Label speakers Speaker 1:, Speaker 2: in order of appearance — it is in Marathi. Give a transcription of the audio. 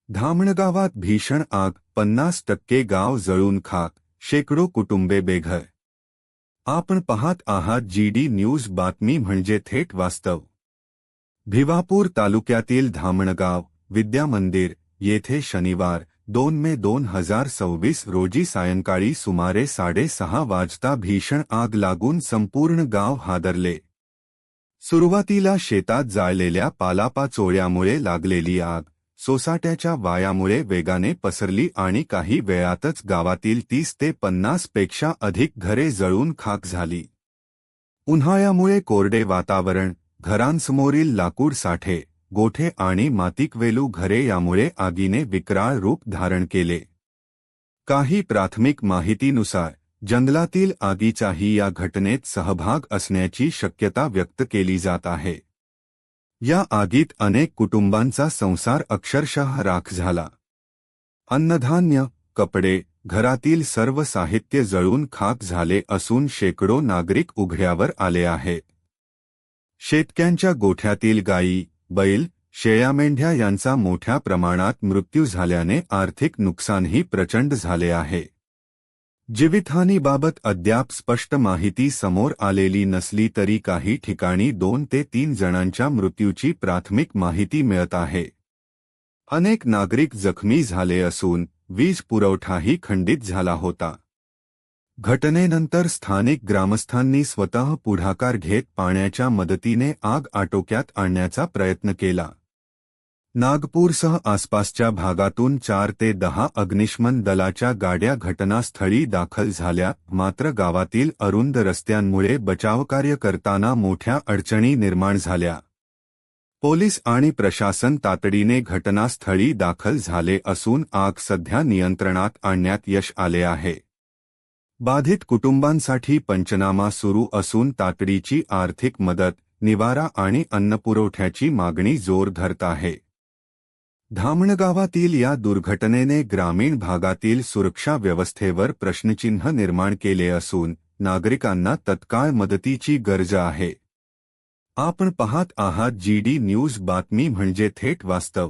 Speaker 1: धामणगावात भीषण आग, 50% गाव जळून खाक, शेकडो कुटुंबे बेघर. आपण पाहत आहात GD न्यूज, बातमी म्हणजे थेट वास्तव. भिवापूर तालुक्यातील धामणगाव विद्या मंदिर येथे शनिवार 2 मे 2026 रोजी सायंकाळी सुमारे 6:30 वाजता भीषण आग लागून संपूर्ण गाव हादरले. सुरुवातीला शेतात जाळलेल्या पालापाचोळ्यामुळे लागलेली आग सोसाट्याच्या वायामुळे वेगाने पसरली आणि काही वेळातच गावातील 30 ते 50 पेक्षा अधिक घरे जळून खाक झाली. उन्हाळ्यामुळे कोरडे वातावरण, घरांसमोरील लाकूड साठे, गोठे आणि मातीकवेलू घरे यामुळे आगीने विक्राळ रूप धारण केले. काही प्राथमिक माहितीनुसार जंगलातील आगीचाही या घटनेत सहभाग असण्याची शक्यता व्यक्त केली जात आहे. या आगीत अनेक कुटुंबांचा संसार अक्षरशः राख झाला. अन्नधान्य, कपडे, घरातील सर्व साहित्य जळून खाक झाले असून शेकडो नागरिक उघड्यावर आले आहेत. शेतकऱ्यांच्या गोठ्यातील गायी, बैल, शेळ्या, मेंढ्या यांचा मोठ्या प्रमाणात मृत्यू झाल्याने आर्थिक नुकसानही प्रचंड झाले आहे. जीवितहानीबाबत अद्याप स्पष्ट माहिती समोर आलेली नसली तरी काही ठिकाणी 2 ते 3 जणांच्या मृत्यूची प्राथमिक माहिती मिळत आहे. अनेक नागरिक जखमी झाले असून वीज पुरवठाही खंडित झाला होता. घटनेनंतर स्थानिक ग्रामस्थांनी स्वतः पुढाकार घेत पाण्याच्या मदतीने आग आटोक्यात आणण्याचा प्रयत्न केला. नागपूरसह आसपासच्या भागातून 4 ते 10 अग्निशमन दलाच्या गाड्या घटनास्थळी दाखल झाल्या, मात्र गावातील अरुंद रस्त्यांमुळे बचावकार्य करताना मोठ्या अडचणी निर्माण झाल्या. पोलीस आणि प्रशासन तातडीने घटनास्थळी दाखल झाले असून आग सध्या नियंत्रणात आणण्यात यश आले आहे. बाधित कुटुंबांसाठी पंचनामा सुरू असून तातडीची आर्थिक मदत, निवारा आणि अन्नपुरवठ्याची मागणी जोर धरत आहे. धामणगावातील या दुर्घटनेने ग्रामीण भागातील सुरक्षा व्यवस्थेवर प्रश्नचिन्ह निर्माण केले असून नागरिकांना तत्काळ मदतीची गरज आहे. आपण पाहत आहात GD न्यूज, बातमी म्हणजे थेट वास्तव.